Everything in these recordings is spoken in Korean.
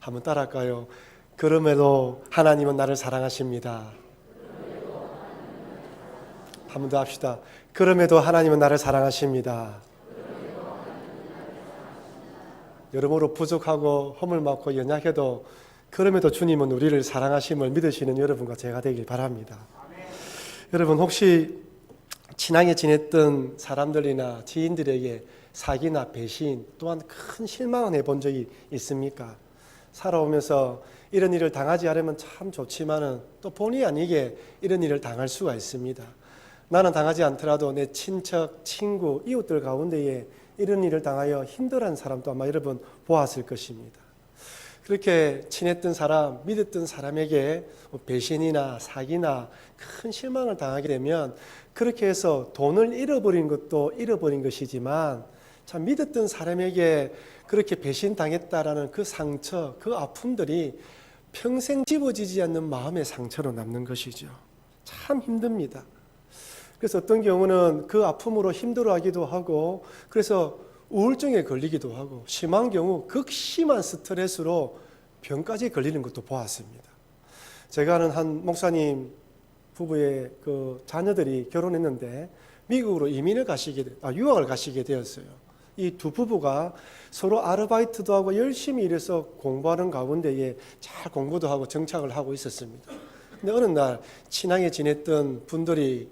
한번 따라할까요? 그럼에도 하나님은 나를 사랑하십니다. 한 번 더 합시다. 그럼에도 하나님은 나를 사랑하십니다. 여러모로 부족하고 허물 많고 연약해도 그럼에도 주님은 우리를 사랑하심을 믿으시는 여러분과 제가 되길 바랍니다. 여러분 혹시 친하게 지냈던 사람들이나 지인들에게 사기나 배신 또한 큰 실망을 해본 적이 있습니까? 살아오면서 이런 일을 당하지 않으면 참 좋지만은 또 본의 아니게 이런 일을 당할 수가 있습니다. 나는 당하지 않더라도 내 친척, 친구, 이웃들 가운데에 이런 일을 당하여 힘들어하는 사람도 아마 여러분 보았을 것입니다. 그렇게 친했던 사람, 믿었던 사람에게 배신이나 사기나 큰 실망을 당하게 되면 그렇게 해서 돈을 잃어버린 것도 잃어버린 것이지만 참 믿었던 사람에게 그렇게 배신당했다라는 그 상처, 그 아픔들이 평생 지워지지 않는 마음의 상처로 남는 것이죠. 참 힘듭니다. 그래서 어떤 경우는 그 아픔으로 힘들어하기도 하고 그래서 우울증에 걸리기도 하고 심한 경우 극심한 스트레스로 병까지 걸리는 것도 보았습니다. 제가 아는 한 목사님 부부의 그 자녀들이 결혼했는데 미국으로 유학을 가시게 되었어요. 이 두 부부가 서로 아르바이트도 하고 열심히 일해서 공부하는 가운데에 잘 공부도 하고 정착을 하고 있었습니다. 근데 어느 날 친하게 지냈던 분들이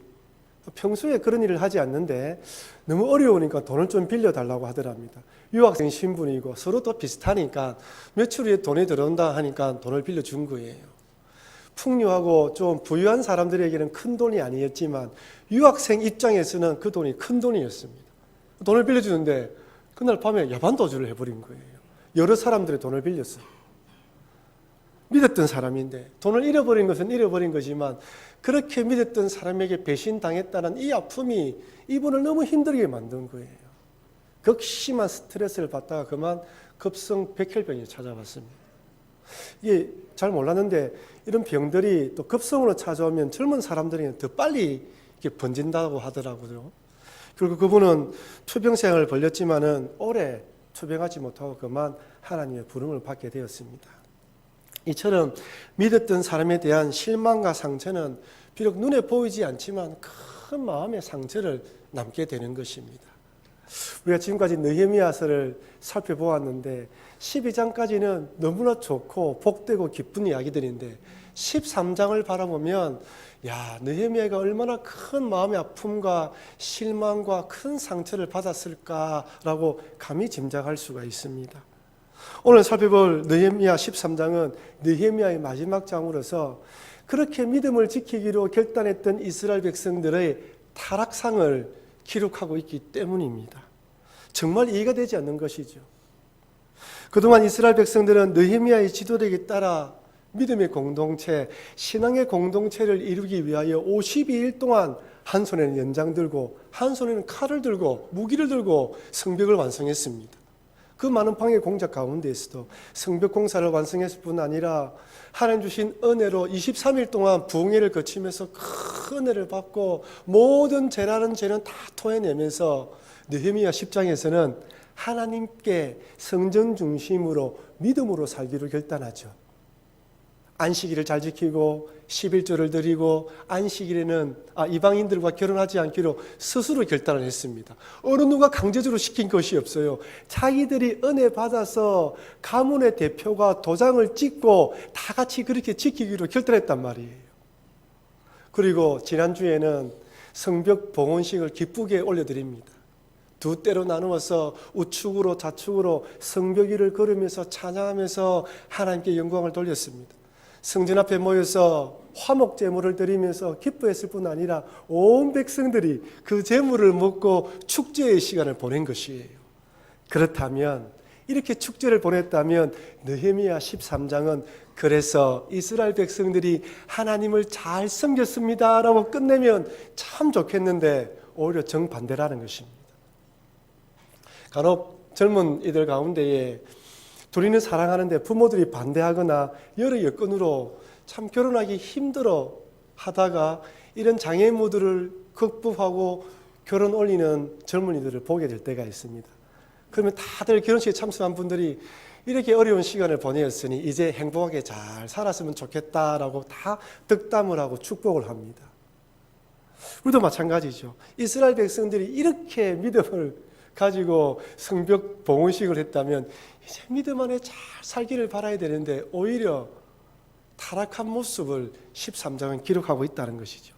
평소에 그런 일을 하지 않는데 너무 어려우니까 돈을 좀 빌려달라고 하더랍니다. 유학생 신분이고 서로 또 비슷하니까 며칠 후에 돈이 들어온다 하니까 돈을 빌려준 거예요. 풍요하고 좀 부유한 사람들에게는 큰 돈이 아니었지만 유학생 입장에서는 그 돈이 큰 돈이었습니다. 돈을 빌려주는데 그날 밤에 야반도주를 해버린 거예요. 여러 사람들의 돈을 빌렸어요. 믿었던 사람인데 돈을 잃어버린 것은 잃어버린 거지만 그렇게 믿었던 사람에게 배신당했다는 이 아픔이 이분을 너무 힘들게 만든 거예요. 극심한 스트레스를 받다가 그만 급성백혈병이 찾아왔습니다. 이게 잘 몰랐는데 이런 병들이 또 급성으로 찾아오면 젊은 사람들이 더 빨리 이렇게 번진다고 하더라고요. 그리고 그분은 투병생을 벌였지만은 오래 투병하지 못하고 그만 하나님의 부름을 받게 되었습니다. 이처럼 믿었던 사람에 대한 실망과 상처는 비록 눈에 보이지 않지만 큰 마음의 상처를 남게 되는 것입니다. 우리가 지금까지 느헤미야서를 살펴보았는데 12장까지는 너무나 좋고 복되고 기쁜 이야기들인데 13장을 바라보면 느헤미야가 얼마나 큰 마음의 아픔과 실망과 큰 상처를 받았을까라고 감히 짐작할 수가 있습니다. 오늘 살펴볼 느헤미야 13장은 느헤미야의 마지막 장으로서 그렇게 믿음을 지키기로 결단했던 이스라엘 백성들의 타락상을 기록하고 있기 때문입니다. 정말 이해가 되지 않는 것이죠. 그동안 이스라엘 백성들은 느헤미야의 지도력에 따라 믿음의 공동체, 신앙의 공동체를 이루기 위하여 52일 동안 한 손에는 연장 들고 한 손에는 칼을 들고 무기를 들고 성벽을 완성했습니다. 그 많은 방해 공작 가운데에서도 성벽 공사를 완성했을 뿐 아니라 하나님 주신 은혜로 23일 동안 부흥회를 거치면서 큰 은혜를 받고 모든 죄라는 죄는 다 토해내면서 느헤미야 10장에서는 하나님께 성전 중심으로 믿음으로 살기로 결단하죠. 안식일을 잘 지키고 11조를 드리고 안식일에는 이방인들과 결혼하지 않기로 스스로 결단을 했습니다. 어느 누가 강제적으로 시킨 것이 없어요. 자기들이 은혜 받아서 가문의 대표가 도장을 찍고 다 같이 그렇게 지키기로 결단했단 말이에요. 그리고 지난주에는 성벽 봉헌식을 기쁘게 올려드립니다. 두 때로 나누어서 우측으로 좌측으로 성벽 위를 걸으면서 찬양하면서 하나님께 영광을 돌렸습니다. 성전 앞에 모여서 화목 제물을 드리면서 기뻐했을 뿐 아니라 온 백성들이 그 제물을 먹고 축제의 시간을 보낸 것이에요. 그렇다면 이렇게 축제를 보냈다면 느헤미야 13장은 그래서 이스라엘 백성들이 하나님을 잘 섬겼습니다라고 끝내면 참 좋겠는데 오히려 정반대라는 것입니다. 간혹 젊은 이들 가운데에 둘이는 사랑하는데 부모들이 반대하거나 여러 여건으로 참 결혼하기 힘들어 하다가 이런 장애물들을 극복하고 결혼 올리는 젊은이들을 보게 될 때가 있습니다. 그러면 다들 결혼식에 참석한 분들이 이렇게 어려운 시간을 보내었으니 이제 행복하게 잘 살았으면 좋겠다라고 다 득담을 하고 축복을 합니다. 우리도 마찬가지죠. 이스라엘 백성들이 이렇게 믿음을 가지고 성벽 봉헌식을 했다면 이제 믿음 안에 잘 살기를 바라야 되는데 오히려 타락한 모습을 13장은 기록하고 있다는 것이죠.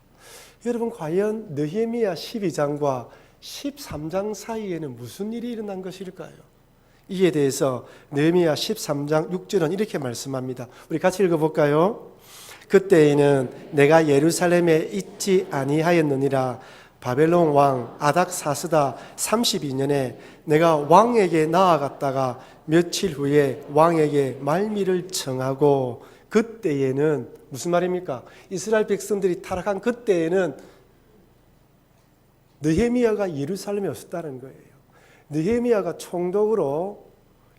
여러분, 과연 느헤미야 12장과 13장 사이에는 무슨 일이 일어난 것일까요? 이에 대해서 느헤미야 13장 6절은 이렇게 말씀합니다. 우리 같이 읽어볼까요? 그때에는 내가 예루살렘에 있지 아니하였느니라. 바벨론 왕 아닥사스다 32년에 내가 왕에게 나아갔다가 며칠 후에 왕에게 말미를 청하고, 그때에는 무슨 말입니까? 이스라엘 백성들이 타락한 그때에는 느헤미야가 예루살렘에 없었다는 거예요. 느헤미야가 총독으로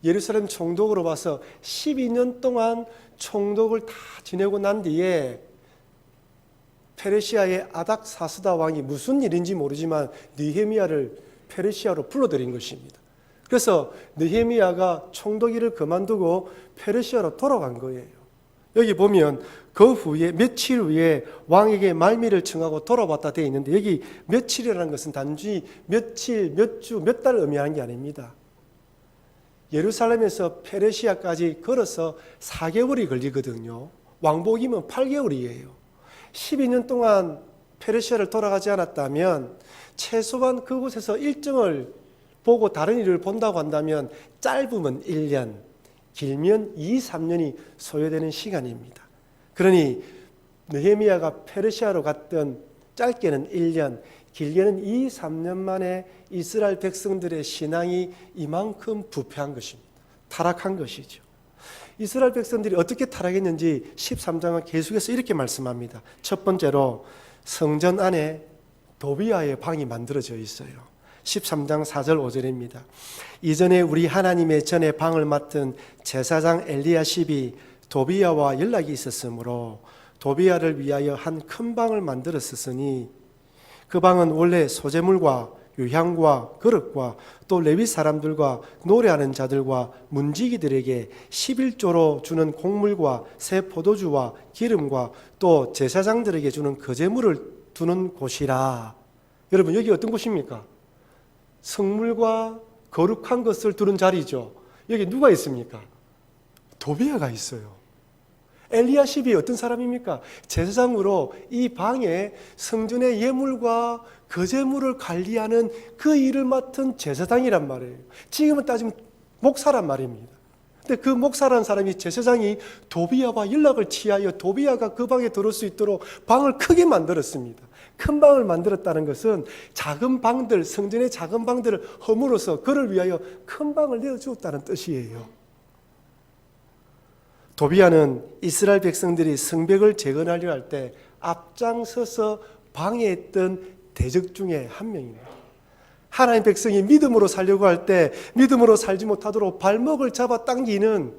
예루살렘 총독으로 와서 12년 동안 총독을 다 지내고 난 뒤에 페르시아의 아닥사스다 왕이 무슨 일인지 모르지만 느헤미야를 페르시아로 불러들인 것입니다. 그래서 느헤미야가 총독일을 그만두고 페르시아로 돌아간 거예요. 여기 보면 그 후에 며칠 후에 왕에게 말미를 청하고 돌아왔다 되어 있는데, 여기 며칠이라는 것은 단지 며칠, 몇 주, 몇 달을 의미하는 게 아닙니다. 예루살렘에서 페르시아까지 걸어서 4개월이 걸리거든요. 왕복이면 8개월이에요. 12년 동안 페르시아를 돌아가지 않았다면 최소한 그곳에서 일정을 보고 다른 일을 본다고 한다면 짧으면 1년, 길면 2, 3년이 소요되는 시간입니다. 그러니 느헤미야가 페르시아로 갔던 짧게는 1년, 길게는 2, 3년 만에 이스라엘 백성들의 신앙이 이만큼 부패한 것입니다. 타락한 것이죠. 이스라엘 백성들이 어떻게 타락했는지 13장은 계속해서 이렇게 말씀합니다. 첫 번째로 성전 안에 도비아의 방이 만들어져 있어요. 13장 4절 5절입니다. 이전에 우리 하나님의 전에 방을 맡은 제사장 엘리야십이 도비아와 연락이 있었으므로 도비아를 위하여 한 큰 방을 만들었으니, 그 방은 원래 소재물과 유향과 그릇과 또 레위 사람들과 노래하는 자들과 문지기들에게 11조로 주는 곡물과 새 포도주와 기름과 또 제사장들에게 주는 거제물을 두는 곳이라. 여러분, 여기 어떤 곳입니까? 성물과 거룩한 것을 두는 자리죠. 여기 누가 있습니까? 도비아가 있어요. 엘리야십이 어떤 사람입니까? 제사장으로 이 방에 성전의 예물과 거제물을 관리하는 그 일을 맡은 제사장이란 말이에요. 지금은 따지면 목사란 말입니다. 근데 그 목사라는 사람이, 제사장이 도비아와 연락을 취하여 도비아가 그 방에 들어올 수 있도록 방을 크게 만들었습니다. 큰 방을 만들었다는 것은 작은 방들, 성전의 작은 방들을 허물어서 그를 위하여 큰 방을 내어주었다는 뜻이에요. 도비아는 이스라엘 백성들이 성벽을 재건하려 할 때 앞장서서 방해했던 대적 중에 한 명입니다. 하나님 백성이 믿음으로 살려고 할 때 믿음으로 살지 못하도록 발목을 잡아 당기는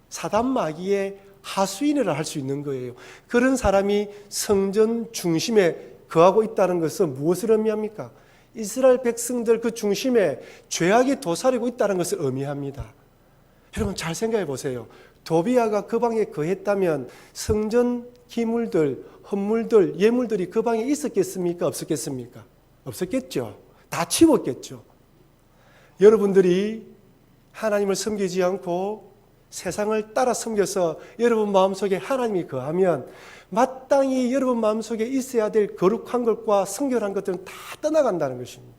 사단 마귀의 하수인이라 할 수 있는 거예요. 그런 사람이 성전 중심에 거하고 있다는 것은 무엇을 의미합니까? 이스라엘 백성들 그 중심에 죄악이 도사리고 있다는 것을 의미합니다. 여러분, 잘 생각해 보세요. 도비아가 그 방에 거했다면 성전 기물들, 헌물들, 예물들이 그 방에 있었겠습니까? 없었겠습니까? 없었겠죠. 다 치웠겠죠. 여러분들이 하나님을 섬기지 않고 세상을 따라 섬겨서 여러분 마음속에 하나님이 거하면 마땅히 여러분 마음속에 있어야 될 거룩한 것과 성결한 것들은 다 떠나간다는 것입니다.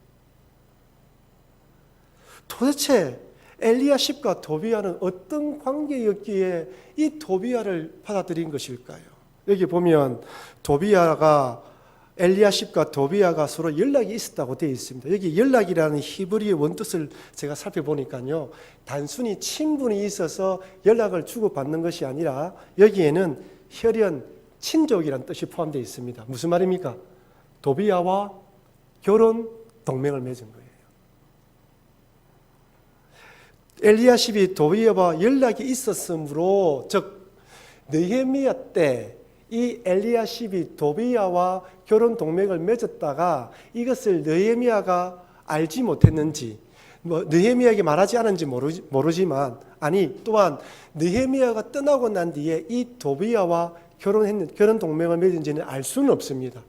도대체 엘리야십과 도비아는 어떤 관계였기에 이 도비아를 받아들인 것일까요? 여기 보면 도비아가, 엘리야십과 도비아가 서로 연락이 있었다고 되어 있습니다. 여기 연락이라는 히브리의 원뜻을 제가 살펴보니까요, 단순히 친분이 있어서 연락을 주고받는 것이 아니라 여기에는 혈연, 친족이라는 뜻이 포함되어 있습니다. 무슨 말입니까? 도비아와 결혼 동맹을 맺은 거예요. 엘리야십이 도비아와 연락이 있었으므로, 즉 느헤미야 때 이 엘리야십이 도비아와 결혼 동맹을 맺었다가 이것을 느헤미야가 알지 못했는지, 느헤미야에게 말하지 않은지 모르지만, 또한 느헤미야가 떠나고 난 뒤에 이 도비야와 결혼 동맹을 맺은지는 알 수는 없습니다.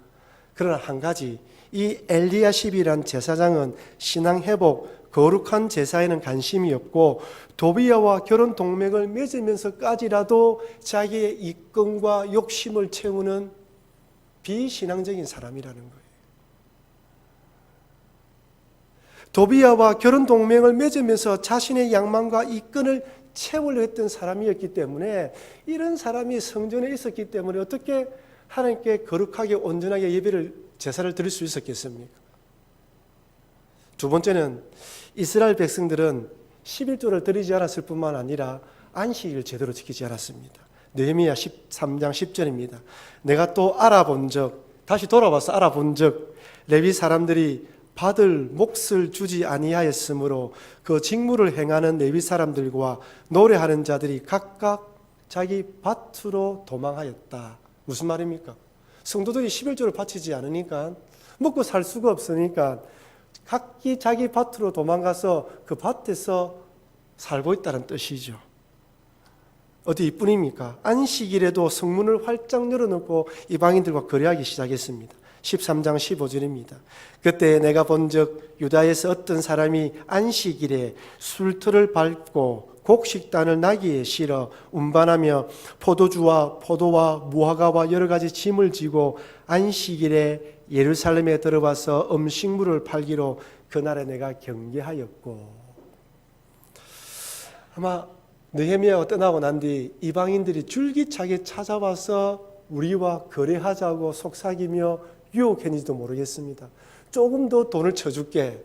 그러나 한 가지, 이 엘리야십이란 제사장은 신앙 회복, 거룩한 제사에는 관심이 없고 도비야와 결혼 동맹을 맺으면서까지라도 자기의 이권과 욕심을 채우는 비신앙적인 사람이라는 거예요. 도비야와 결혼 동맹을 맺으면서 자신의 양망과 이권을 채우려 했던 사람이었기 때문에, 이런 사람이 성전에 있었기 때문에 어떻게 하나님께 거룩하게 온전하게 예배를, 제사를 드릴 수 있었겠습니까? 두 번째는 이스라엘 백성들은 11조를 드리지 않았을 뿐만 아니라 안식일을 제대로 지키지 않았습니다. 느헤미야 13장 10절입니다. 내가 또 다시 돌아와서 알아본 적 레위 사람들이 받을 몫을 주지 아니하였으므로 그 직무를 행하는 레위 사람들과 노래하는 자들이 각각 자기 밭으로 도망하였다. 무슨 말입니까? 성도들이 11조를 바치지 않으니까, 먹고 살 수가 없으니까 각기 자기 밭으로 도망가서 그 밭에서 살고 있다는 뜻이죠. 어디 이뿐입니까? 안식일에도 성문을 활짝 열어놓고 이방인들과 거래하기 시작했습니다. 13장 15절입니다. 그때 내가 본즉 유다에서 어떤 사람이 안식일에 술틀을 밟고 곡식단을 나귀에 실어 운반하며 포도주와 포도와 무화과와 여러 가지 짐을 지고 안식일에 예루살렘에 들어와서 음식물을 팔기로 그날에 내가 경계하였고. 아마 느헤미야가 떠나고 난 뒤 이방인들이 줄기차게 찾아와서 우리와 거래하자고 속삭이며 유혹했는지도 모르겠습니다. 조금 더 돈을 쳐줄게.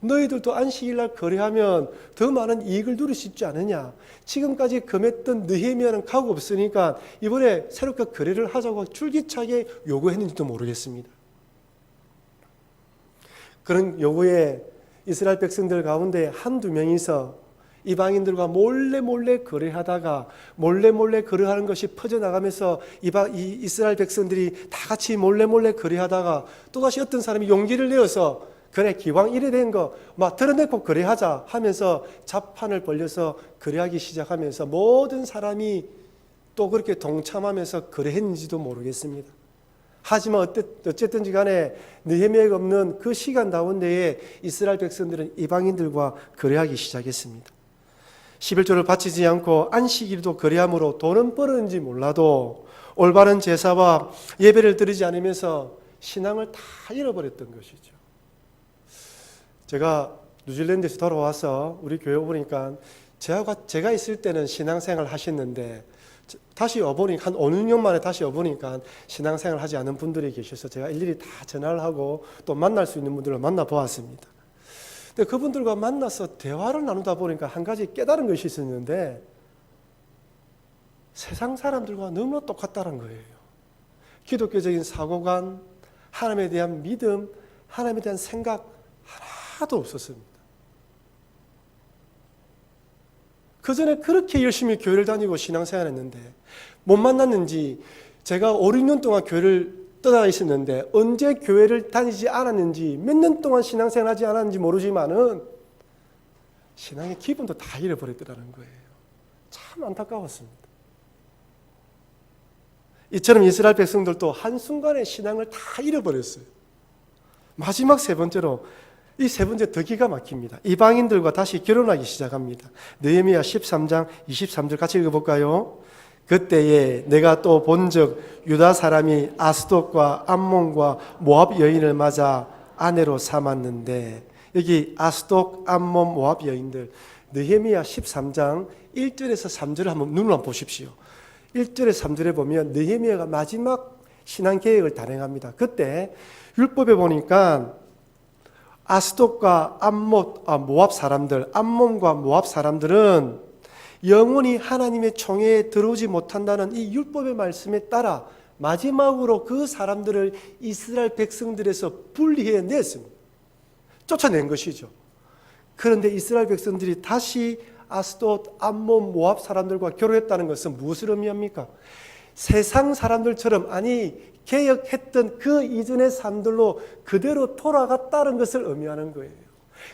너희들도 안식일날 거래하면 더 많은 이익을 누릴 수 있지 않느냐. 지금까지 금했던 느헤미야는 가고 없으니까 이번에 새롭게 거래를 하자고 줄기차게 요구했는지도 모르겠습니다. 그런 요구에 이스라엘 백성들 가운데 한두 명이서 이방인들과 몰래 거래하다가 몰래 거래하는 것이 퍼져나가면서 이 이스라엘 백성들이 다 같이 몰래 거래하다가 또다시 어떤 사람이 용기를 내어서 그래 기왕 이래 된 거 막 드러내고 거래하자 하면서 잡판을 벌려서 거래하기 시작하면서 모든 사람이 또 그렇게 동참하면서 거래했는지도 모르겠습니다. 하지만 어쨌든지 간에 느헤미야가 없는 그 시간 가운데에 이스라엘 백성들은 이방인들과 거래하기 시작했습니다. 11조를 바치지 않고 안식일도 거래함으로 돈은 벌었는지 몰라도 올바른 제사와 예배를 드리지 않으면서 신앙을 다 잃어버렸던 것이죠. 제가 뉴질랜드에서 돌아와서 우리 교회 오니까 제가 있을 때는 신앙생활 하셨는데 다시 와보니까 한 5, 6년 만에 다시 와보니까 신앙생활 하지 않은 분들이 계셔서 제가 일일이 다 전화를 하고 또 만날 수 있는 분들을 만나보았습니다. 근데 그분들과 만나서 대화를 나누다 보니까 한 가지 깨달은 것이 있었는데 세상 사람들과 너무나 똑같다는 거예요. 기독교적인 사고관, 하나님에 대한 믿음, 하나님에 대한 생각 하나도 없었습니다. 그 전에 그렇게 열심히 교회를 다니고 신앙생활 했는데 못 만났는지 제가 5, 6년 동안 교회를 떠나 있었는데 언제 교회를 다니지 않았는지 몇 년 동안 신앙생활 하지 않았는지 모르지만은 신앙의 기분도 다 잃어버렸더라는 거예요. 참 안타까웠습니다. 이처럼 이스라엘 백성들도 한순간에 신앙을 다 잃어버렸어요. 마지막 세 번째로 이 세 번째 더 기가 막힙니다. 이방인들과 다시 결혼하기 시작합니다. 느헤미야 13장 23절 같이 읽어볼까요? 그때에 내가 또 본즉 유다 사람이 아스돗과 암몬과 모압 여인을 맞아 아내로 삼았는데, 여기 아스돗, 암몬, 모압 여인들, 느헤미야 13장 1절에서 3절을 한번 눈으로 한번 보십시오. 1절에서 3절에 보면 느헤미야가 마지막 신앙 계획을 단행합니다. 그때 율법에 보니까 아스돗과 모압 사람들, 암몬과 모압 사람들은 영원히 하나님의 총회에 들어오지 못한다는 이 율법의 말씀에 따라 마지막으로 그 사람들을 이스라엘 백성들에서 분리해냈습니다. 쫓아낸 것이죠. 그런데 이스라엘 백성들이 다시 아스돗, 암몬, 모압 사람들과 결혼했다는 것은 무엇을 의미합니까? 세상 사람들처럼, 개혁했던 그 이전의 삶들로 그대로 돌아갔다는 것을 의미하는 거예요.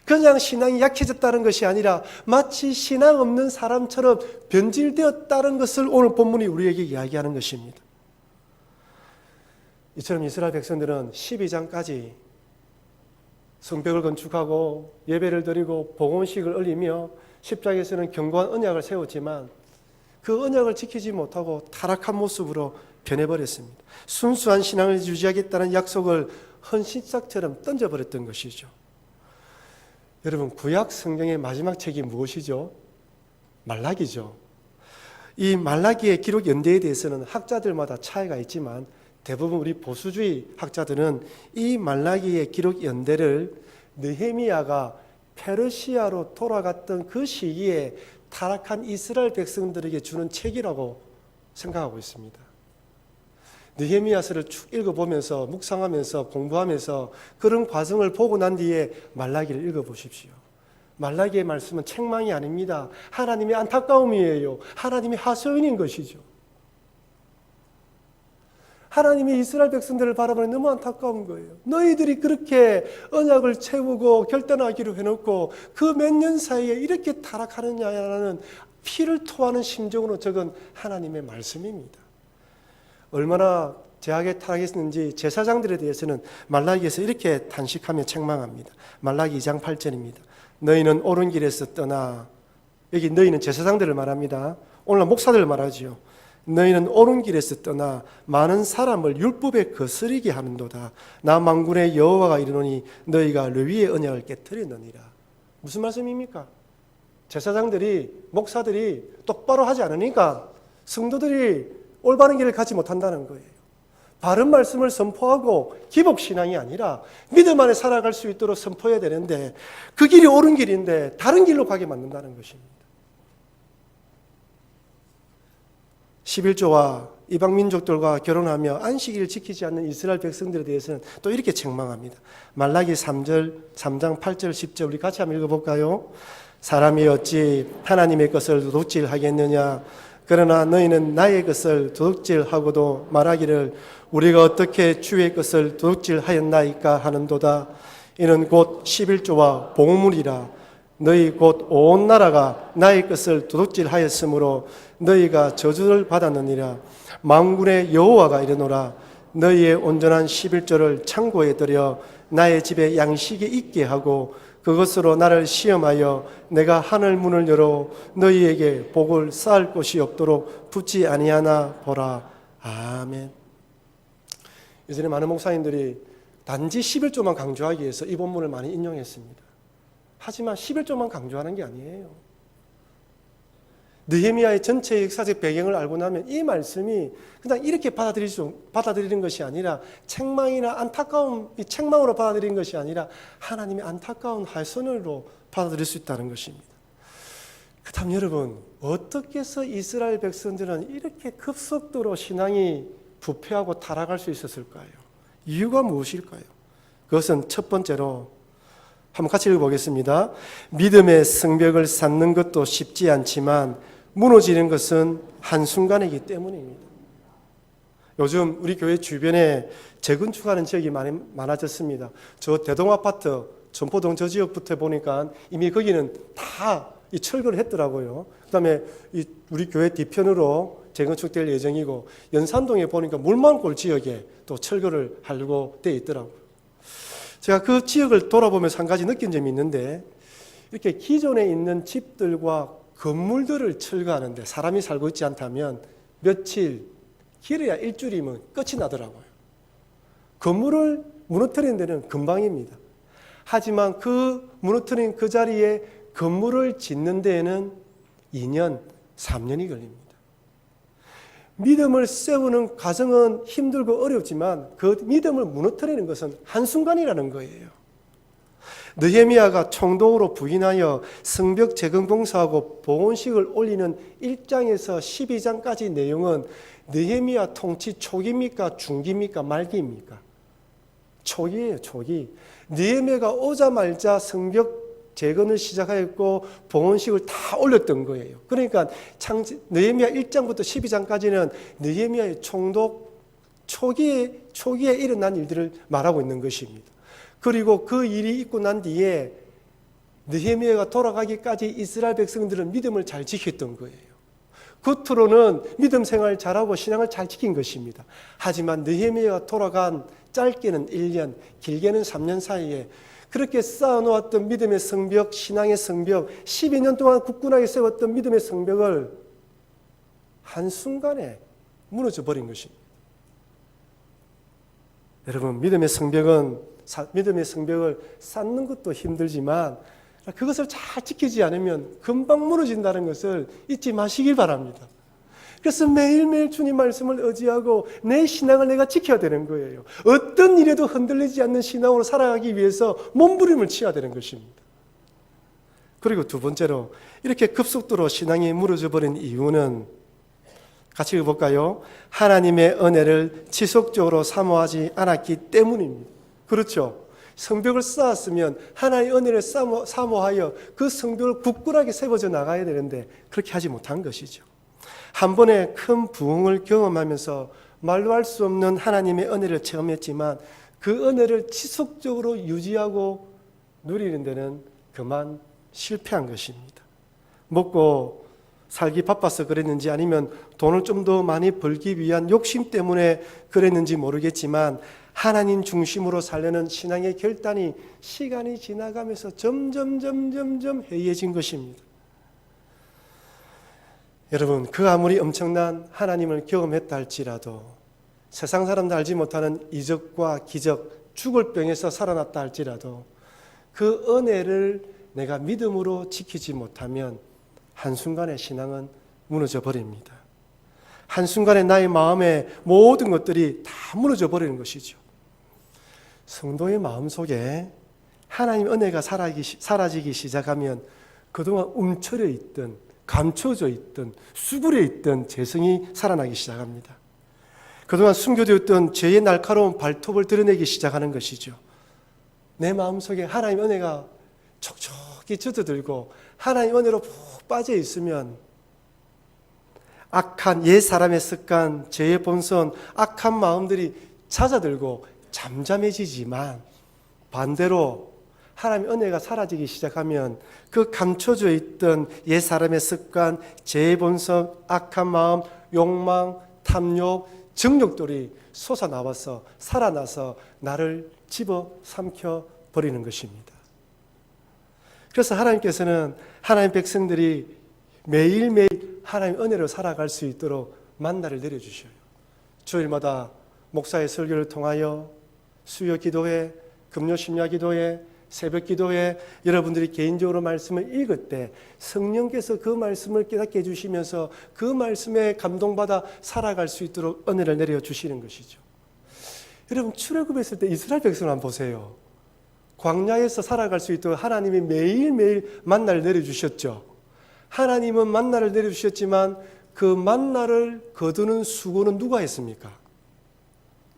그냥 신앙이 약해졌다는 것이 아니라 마치 신앙 없는 사람처럼 변질되었다는 것을 오늘 본문이 우리에게 이야기하는 것입니다. 이처럼 이스라엘 백성들은 12장까지 성벽을 건축하고 예배를 드리고 봉헌식을 올리며 십자가에서는 견고한 언약을 세웠지만 그 언약을 지키지 못하고 타락한 모습으로 변해버렸습니다. 순수한 신앙을 유지하겠다는 약속을 헌신삭처럼 던져버렸던 것이죠. 여러분, 구약 성경의 마지막 책이 무엇이죠? 말라기죠. 이 말라기의 기록 연대에 대해서는 학자들마다 차이가 있지만 대부분 우리 보수주의 학자들은 이 말라기의 기록 연대를 느헤미야가 페르시아로 돌아갔던 그 시기에 타락한 이스라엘 백성들에게 주는 책이라고 생각하고 있습니다. 느헤미야서를 쭉 읽어보면서 묵상하면서 공부하면서 그런 과정을 보고 난 뒤에 말라기를 읽어보십시오. 말라기의 말씀은 책망이 아닙니다. 하나님의 안타까움이에요. 하나님의 하소연인 것이죠. 하나님이 이스라엘 백성들을 바라보니 너무 안타까운 거예요. 너희들이 그렇게 언약을 채우고 결단하기로 해놓고 그 몇 년 사이에 이렇게 타락하느냐라는 피를 토하는 심정으로 적은 하나님의 말씀입니다. 얼마나 제하게 타락했는지 제사장들에 대해서는 말라기에서 이렇게 탄식하며 책망합니다. 말라기 2장 8절입니다. 너희는 옳은 길에서 떠나, 여기 너희는 제사장들을 말합니다. 오늘날 목사들을 말하지요. 너희는 옳은 길에서 떠나 많은 사람을 율법에 거스리게 하는도다. 나 만군의 여호와가 이르노니 너희가 레위의 언약을 깨뜨리느니라. 무슨 말씀입니까? 제사장들이, 목사들이 똑바로 하지 않으니까 성도들이 올바른 길을 가지 못한다는 거예요. 바른 말씀을 선포하고 기복신앙이 아니라 믿음 안에 살아갈 수 있도록 선포해야 되는데 그 길이 옳은 길인데 다른 길로 가게 만든다는 것입니다. 11조와 이방민족들과 결혼하며 안식일을 지키지 않는 이스라엘 백성들에 대해서는 또 이렇게 책망합니다. 말라기 3장 8절 10절 우리 같이 한번 읽어볼까요? 사람이 어찌 하나님의 것을 도둑질하겠느냐. 그러나 너희는 나의 것을 도둑질하고도 말하기를 우리가 어떻게 주의 것을 도둑질하였나이까 하는도다. 이는 곧 11조와 봉우물이라. 너희 곧 온 나라가 나의 것을 도둑질하였으므로 너희가 저주를 받았느니라. 만군의 여호와가 이르노라. 너희의 온전한 11조를 창고에 들여 나의 집에 양식이 있게 하고 그것으로 나를 시험하여 내가 하늘 문을 열어 너희에게 복을 쌓을 곳이 없도록 붙지 아니하나 보라. 아멘. 예전에 많은 목사님들이 단지 11조만 강조하기 위해서 이 본문을 많이 인용했습니다. 하지만 11조만 강조하는 게 아니에요. 느헤미야의 전체 역사적 배경을 알고 나면 이 말씀이 그냥 이렇게 받아들이는 것이 아니라 책망이나 안타까움, 이 책망으로 받아들이는 것이 아니라 하나님의 안타까운 하소연으로 받아들일 수 있다는 것입니다. 그렇다면 여러분, 어떻게 해서 이스라엘 백성들은 이렇게 급속도로 신앙이 부패하고 타락할 수 있었을까요? 이유가 무엇일까요? 그것은 첫 번째로 한번 같이 읽어보겠습니다. 믿음의 성벽을 쌓는 것도 쉽지 않지만 무너지는 것은 한순간이기 때문입니다. 요즘 우리 교회 주변에 재건축하는 지역이 많아졌습니다. 저 대동아파트, 전포동 저 지역부터 보니까 이미 거기는 다 이 철거를 했더라고요. 그 다음에 우리 교회 뒤편으로 재건축될 예정이고 연산동에 보니까 물만골 지역에 또 철거를 하려고 되어 있더라고요. 제가 그 지역을 돌아보면서 한 가지 느낀 점이 있는데 이렇게 기존에 있는 집들과 건물들을 철거하는데 사람이 살고 있지 않다면 며칠, 길어야 일주일이면 끝이 나더라고요. 건물을 무너뜨리는 데는 금방입니다. 하지만 그 무너뜨린 그 자리에 건물을 짓는 데에는 2년, 3년이 걸립니다. 믿음을 세우는 과정은 힘들고 어렵지만 그 믿음을 무너뜨리는 것은 한순간이라는 거예요. 느헤미야가 총독으로 부임하여 성벽 재건 공사하고 봉헌식을 올리는 1장에서 12장까지 내용은 느헤미야 통치 초기입니까? 중기입니까? 말기입니까? 초기예요, 초기. 느헤미야가 오자마자 성벽 재건을 시작하였고 봉헌식을 다 올렸던 거예요. 그러니까 느헤미야 1장부터 12장까지는 느헤미야의 총독 초기에 일어난 일들을 말하고 있는 것입니다. 그리고 그 일이 있고 난 뒤에 느헤미야가 돌아가기까지 이스라엘 백성들은 믿음을 잘 지켰던 거예요. 겉으로는 믿음 생활 잘하고 신앙을 잘 지킨 것입니다. 하지만 느헤미야가 돌아간 짧게는 1년, 길게는 3년 사이에 그렇게 쌓아놓았던 믿음의 성벽, 신앙의 성벽, 12년 동안 굳건하게 세웠던 믿음의 성벽을 한순간에 무너져 버린 것입니다. 여러분, 믿음의 성벽을 쌓는 것도 힘들지만 그것을 잘 지키지 않으면 금방 무너진다는 것을 잊지 마시길 바랍니다. 그래서 매일매일 주님 말씀을 의지하고 내 신앙을 내가 지켜야 되는 거예요. 어떤 일에도 흔들리지 않는 신앙으로 살아가기 위해서 몸부림을 쳐야 되는 것입니다. 그리고 두 번째로 이렇게 급속도로 신앙이 무너져 버린 이유는 같이 읽어볼까요? 하나님의 은혜를 지속적으로 사모하지 않았기 때문입니다. 그렇죠? 성벽을 쌓았으면 하나님의 은혜를 사모하여 그 성벽을 굳건하게 세워져 나가야 되는데 그렇게 하지 못한 것이죠. 한 번에 큰 부흥을 경험하면서 말로 할 수 없는 하나님의 은혜를 체험했지만 그 은혜를 지속적으로 유지하고 누리는 데는 그만 실패한 것입니다. 먹고 살기 바빠서 그랬는지 아니면 돈을 좀 더 많이 벌기 위한 욕심 때문에 그랬는지 모르겠지만 하나님 중심으로 살려는 신앙의 결단이 시간이 지나가면서 점점 해이해진 것입니다. 여러분, 그 아무리 엄청난 하나님을 경험했다 할지라도 세상 사람도 알지 못하는 이적과 기적, 죽을 병에서 살아났다 할지라도 그 은혜를 내가 믿음으로 지키지 못하면 한순간에 신앙은 무너져 버립니다. 한순간에 나의 마음의 모든 것들이 다 무너져 버리는 것이죠. 성도의 마음속에 하나님 은혜가 사라지기 시작하면 그동안 움츠려 있던, 감춰져 있던, 수그려 있던 재성이 살아나기 시작합니다. 그동안 숨겨두었던 죄의 날카로운 발톱을 드러내기 시작하는 것이죠. 내 마음속에 하나님 은혜가 촉촉히 젖어들고 하나님 은혜로 푹 빠져 있으면 악한 옛 사람의 습관, 죄의 본성, 악한 마음들이 잦아들고 잠잠해지지만 반대로 하나님의 은혜가 사라지기 시작하면 그 감춰져 있던 옛 사람의 습관, 죄의 본성, 악한 마음, 욕망, 탐욕, 정욕들이 솟아나와서 살아나서 나를 집어삼켜 버리는 것입니다. 그래서 하나님께서는 하나님 백성들이 매일매일 하나님의 은혜로 살아갈 수 있도록 만나를 내려주셔요. 주일마다 목사의 설교를 통하여 수요 기도회, 금요 심야 기도회, 새벽 기도회 여러분들이 개인적으로 말씀을 읽을 때 성령께서 그 말씀을 깨닫게 해주시면서 그 말씀에 감동받아 살아갈 수 있도록 은혜를 내려주시는 것이죠. 여러분, 출애굽했을 때 이스라엘 백성을 한번 보세요. 광야에서 살아갈 수 있도록 하나님이 매일매일 만나를 내려주셨죠. 하나님은 만나를 내려주셨지만 그 만나를 거두는 수고는 누가 했습니까?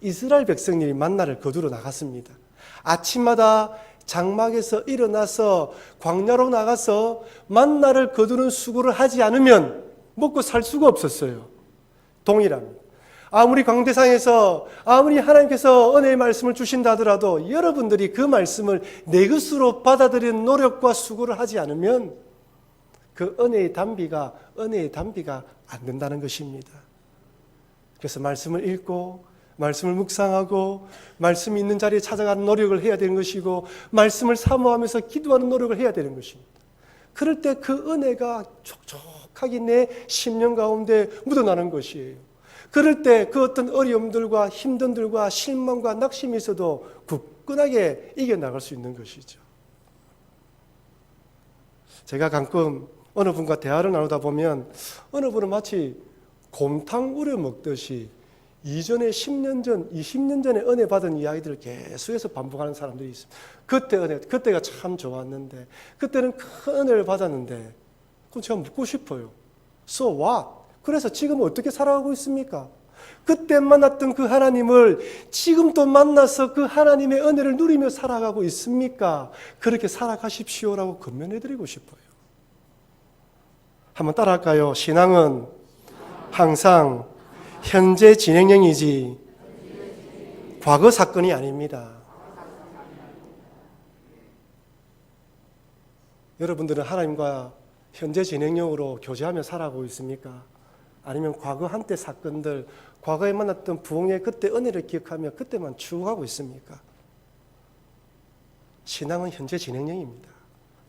이스라엘 백성들이 만나를 거두러 나갔습니다. 아침마다 장막에서 일어나서 광야로 나가서 만나를 거두는 수고를 하지 않으면 먹고 살 수가 없었어요. 동일합니다. 아무리 광대상에서 아무리 하나님께서 은혜의 말씀을 주신다 하더라도 여러분들이 그 말씀을 내 것으로 받아들이는 노력과 수고를 하지 않으면 그 은혜의 단비가 안 된다는 것입니다. 그래서 말씀을 읽고 말씀을 묵상하고 말씀이 있는 자리에 찾아가는 노력을 해야 되는 것이고 말씀을 사모하면서 기도하는 노력을 해야 되는 것입니다. 그럴 때 그 은혜가 촉촉하게 내 심령 가운데 묻어나는 것이에요. 그럴 때 그 어떤 어려움들과 힘듦들과 실망과 낙심이 있어도 굳건하게 이겨나갈 수 있는 것이죠. 제가 가끔 어느 분과 대화를 나누다 보면 어느 분은 마치 곰탕 우려 먹듯이 이전에 10년 전, 20년 전에 은혜 받은 이야기들을 계속해서 반복하는 사람들이 있습니다. 그때가 참 좋았는데, 그때는 큰 은혜를 받았는데, 그건 제가 묻고 싶어요. So what? 그래서 지금은 어떻게 살아가고 있습니까? 그때 만났던 그 하나님을 지금 또 만나서 그 하나님의 은혜를 누리며 살아가고 있습니까? 그렇게 살아가십시오라고 권면해드리고 싶어요. 한번 따라할까요? 신앙은 항상 현재 진행형이지 과거 사건이 아닙니다. 여러분들은 하나님과 현재 진행형으로 교제하며 살아가고 있습니까? 아니면 과거 한때 사건들, 과거에 만났던 부흥의 그때 은혜를 기억하며 그때만 추구하고 있습니까? 신앙은 현재 진행형입니다.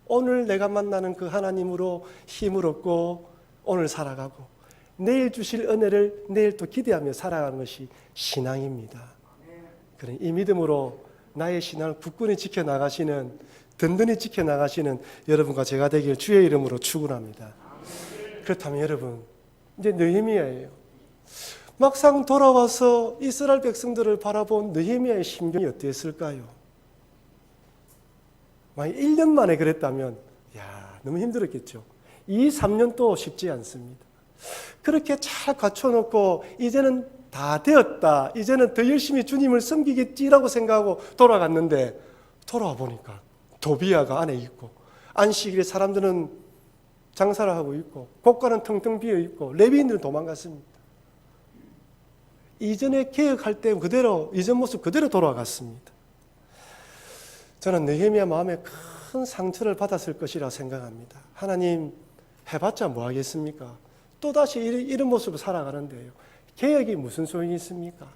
오늘 내가 만나는 그 하나님으로 힘을 얻고 오늘 살아가고 내일 주실 은혜를 내일 또 기대하며 살아가는 것이 신앙입니다. 그런 이 믿음으로 나의 신앙을 굳건히 지켜나가시는, 든든히 지켜나가시는 여러분과 제가 되길 주의 이름으로 축원합니다. 그렇다면 여러분, 이제 느헤미야예요. 막상 돌아와서 이스라엘 백성들을 바라본 느헤미야의 심경이 어땠을까요? 만약 1년 만에 그랬다면 너무 힘들었겠죠. 2, 3년도 쉽지 않습니다. 그렇게 잘 갖춰놓고 이제는 다 되었다, 이제는 더 열심히 주님을 섬기겠지라고 생각하고 돌아갔는데 돌아와 보니까 도비야가 안에 있고 안식일에 사람들은 장사를 하고 있고 곳간은 텅텅 비어 있고 레위인들은 도망갔습니다. 이전에 개혁할 때 그대로 이전 모습 그대로 돌아갔습니다. 저는 느헤미야 마음에 큰 상처를 받았을 것이라 생각합니다. 하나님 해봤자 뭐 하겠습니까? 또다시 이런 모습으로 살아가는데요. 개혁이 무슨 소용이 있습니까?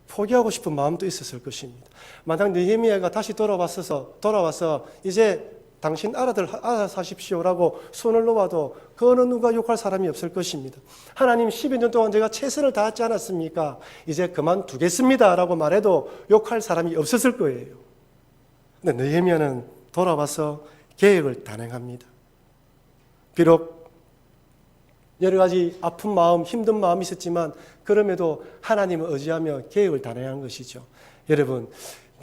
포기하고 싶은 마음도 있었을 것입니다. 만약 느헤미야가 다시 돌아와서 이제 당신 알아서 하십시오라고 손을 놓아도 그 어느 누가 욕할 사람이 없을 것입니다. 하나님 12년 동안 제가 최선을 다하지 않았습니까? 이제 그만두겠습니다 라고 말해도 욕할 사람이 없었을 거예요. 근데 느헤미야는 돌아와서 계획을 단행합니다. 비록 여러 가지 아픈 마음, 힘든 마음이 있었지만 그럼에도 하나님을 의지하며 계획을 단행한 것이죠. 여러분,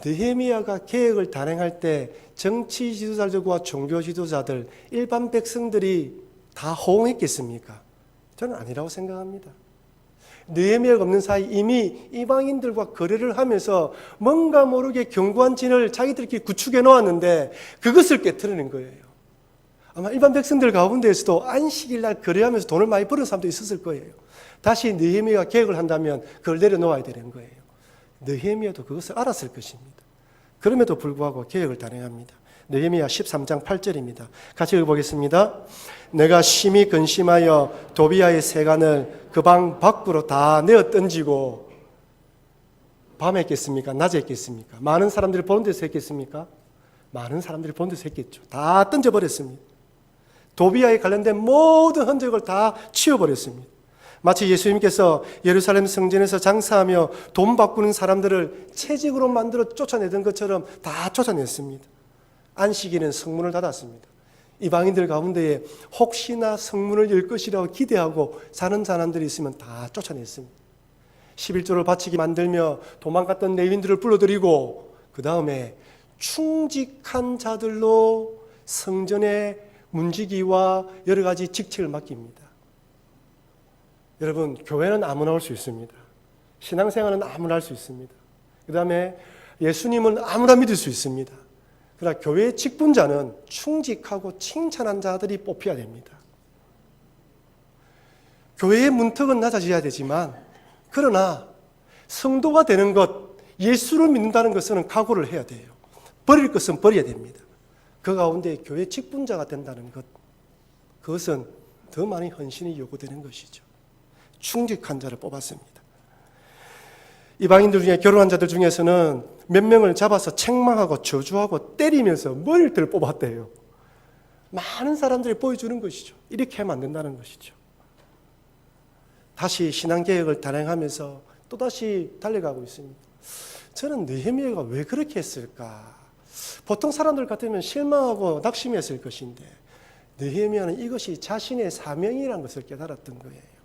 느헤미야가 계획을 단행할 때 정치 지도자들과 종교 지도자들, 일반 백성들이 다 호응했겠습니까? 저는 아니라고 생각합니다. 느헤미야가 없는 사이 이미 이방인들과 거래를 하면서 뭔가 모르게 견고한 진을 자기들끼리 구축해 놓았는데 그것을 깨트리는 거예요. 아마 일반 백성들 가운데에서도 안식일 날 거래하면서 돈을 많이 버는 사람도 있었을 거예요. 다시 느헤미야가 계획을 한다면 그걸 내려놓아야 되는 거예요. 느헤미야도 그것을 알았을 것입니다. 그럼에도 불구하고 계획을 단행합니다. 느헤미야 13장 8절입니다. 같이 읽어보겠습니다. 내가 심히 근심하여 도비야의 세간을 그 방 밖으로 다 내어 던지고, 밤에 했겠습니까? 낮에 했겠습니까? 많은 사람들이 보는 데서 했겠습니까? 많은 사람들이 보는 데서 했겠죠. 다 던져버렸습니다. 도비야에 관련된 모든 흔적을 다 치워버렸습니다. 마치 예수님께서 예루살렘 성전에서 장사하며 돈 바꾸는 사람들을 채찍으로 만들어 쫓아내던 것처럼 다 쫓아냈습니다. 안식일은 성문을 닫았습니다. 이방인들 가운데에 혹시나 성문을 열 것이라고 기대하고 사는 사람들이 있으면 다 쫓아냈습니다. 11조를 바치게 만들며 도망갔던 레위인들을 불러들이고 그 다음에 충직한 자들로 성전의 문지기와 여러 가지 직책을 맡깁니다. 여러분, 교회는 아무나 올 수 있습니다. 신앙생활은 아무나 할 수 있습니다. 그 다음에 예수님은 아무나 믿을 수 있습니다. 그러나 교회의 직분자는 충직하고 칭찬한 자들이 뽑혀야 됩니다. 교회의 문턱은 낮아져야 되지만 그러나 성도가 되는 것, 예수를 믿는다는 것은 각오를 해야 돼요. 버릴 것은 버려야 됩니다. 그 가운데 교회 직분자가 된다는 것, 그것은 더 많은 헌신이 요구되는 것이죠. 충직한 자를 뽑았습니다. 이방인들 중에 결혼한 자들 중에서는 몇 명을 잡아서 책망하고 저주하고 때리면서 머리를 뽑았대요. 많은 사람들이 보여주는 것이죠. 이렇게 하면 안 된다는 것이죠. 다시 신앙개혁을 단행하면서 또다시 달려가고 있습니다. 저는 느헤미야가 왜 그렇게 했을까? 보통 사람들 같으면 실망하고 낙심했을 것인데 느헤미야는 이것이 자신의 사명이라는 것을 깨달았던 거예요.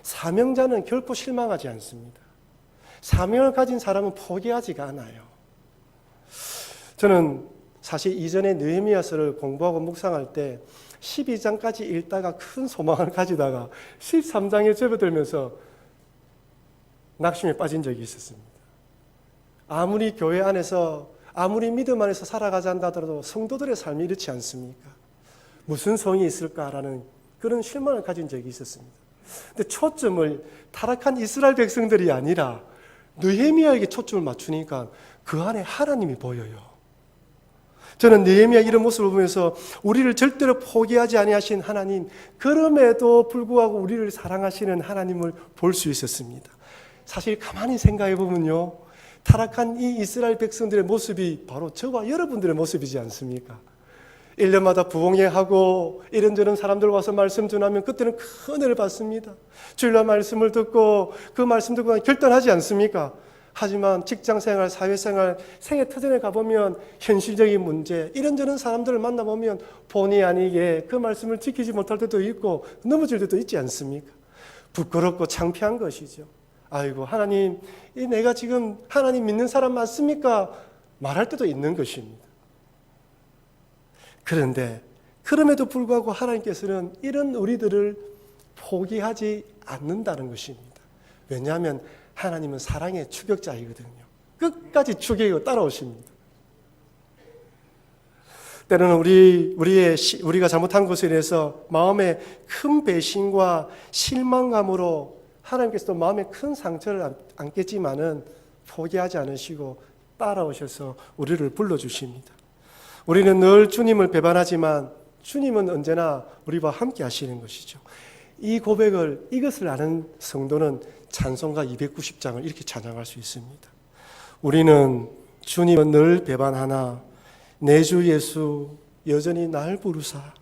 사명자는 결코 실망하지 않습니다. 사명을 가진 사람은 포기하지가 않아요. 저는 사실 이전에 느헤미야서를 공부하고 묵상할 때 12장까지 읽다가 큰 소망을 가지다가 13장에 접어들면서 낙심에 빠진 적이 있었습니다. 아무리 교회 안에서 아무리 믿음 안에서 살아가자 한다더라도 성도들의 삶이 이렇지 않습니까? 무슨 성이 있을까라는 그런 실망을 가진 적이 있었습니다. 근데 초점을 타락한 이스라엘 백성들이 아니라 느헤미야에게 초점을 맞추니까 그 안에 하나님이 보여요. 저는 느헤미야 이런 모습을 보면서 우리를 절대로 포기하지 아니하신 하나님, 그럼에도 불구하고 우리를 사랑하시는 하나님을 볼 수 있었습니다. 사실 가만히 생각해 보면요, 타락한 이 이스라엘 백성들의 모습이 바로 저와 여러분들의 모습이지 않습니까? 1년마다 부흥회하고 이런저런 사람들 와서 말씀 전하면 그때는 큰 은혜를 받습니다. 주일날 말씀을 듣고 그 말씀 듣고 결단하지 않습니까? 하지만 직장생활, 사회생활, 생애 터전에 가보면 현실적인 문제, 이런저런 사람들을 만나보면 본의 아니게 그 말씀을 지키지 못할 때도 있고 넘어질 때도 있지 않습니까? 부끄럽고 창피한 것이죠. 아이고, 하나님, 내가 지금 하나님 믿는 사람 맞습니까? 말할 때도 있는 것입니다. 그런데 그럼에도 불구하고 하나님께서는 이런 우리들을 포기하지 않는다는 것입니다. 왜냐하면 하나님은 사랑의 추격자이거든요. 끝까지 추격하고 따라오십니다. 때로는 우리가 잘못한 것에 대해서 마음에 큰 배신과 실망감으로 하나님께서도 마음에 큰 상처를 안겠지만은 포기하지 않으시고 따라오셔서 우리를 불러주십니다. 우리는 늘 주님을 배반하지만 주님은 언제나 우리와 함께 하시는 것이죠. 이것을 아는 성도는 찬송가 290장을 이렇게 찬양할 수 있습니다. 우리는 주님은 늘 배반하나 내 주 예수 여전히 날 부르사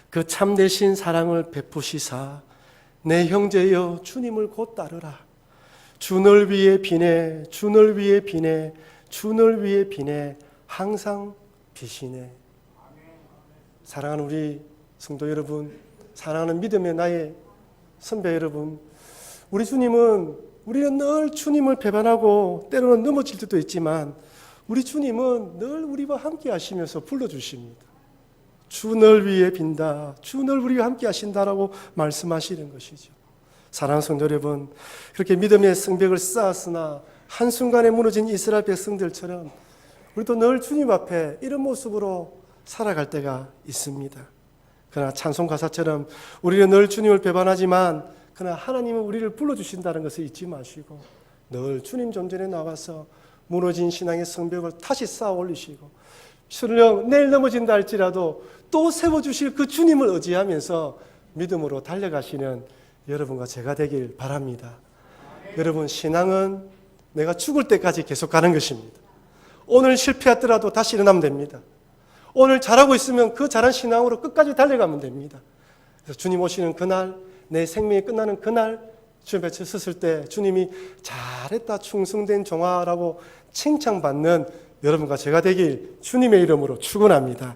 그 참되신 사랑을 베푸시사 내 형제여 주님을 곧 따르라. 주 널 위해 비네 주 널 위해 비네 주 널 위해 비네 항상 비시네. 사랑하는 우리 성도 여러분, 사랑하는 믿음의 나의 선배 여러분, 우리는 늘 주님을 배반하고 때로는 넘어질 때도 있지만 우리 주님은 늘 우리와 함께 하시면서 불러주십니다. 주 널 위해 빈다, 주 널 우리와 함께 하신다라고 말씀하시는 것이죠. 사랑하는 성도 여러분, 그렇게 믿음의 성벽을 쌓았으나 한순간에 무너진 이스라엘 백성들처럼 우리도 늘 주님 앞에 이런 모습으로 살아갈 때가 있습니다. 그러나 찬송 가사처럼 우리는 늘 주님을 배반하지만 그러나 하나님은 우리를 불러주신다는 것을 잊지 마시고 늘 주님 존전에 나와서 무너진 신앙의 성벽을 다시 쌓아 올리시고 설령 내일 넘어진다 할지라도 또 세워주실 그 주님을 의지하면서 믿음으로 달려가시는 여러분과 제가 되길 바랍니다. 여러분, 신앙은 내가 죽을 때까지 계속 가는 것입니다. 오늘 실패했더라도 다시 일어나면 됩니다. 오늘 잘하고 있으면 그 잘한 신앙으로 끝까지 달려가면 됩니다. 그래서 주님 오시는 그날, 내 생명이 끝나는 그날 주님 앞에 섰을 때 주님이 잘했다 충성된 종아라고 칭찬받는 여러분과 제가 되길 주님의 이름으로 축원합니다.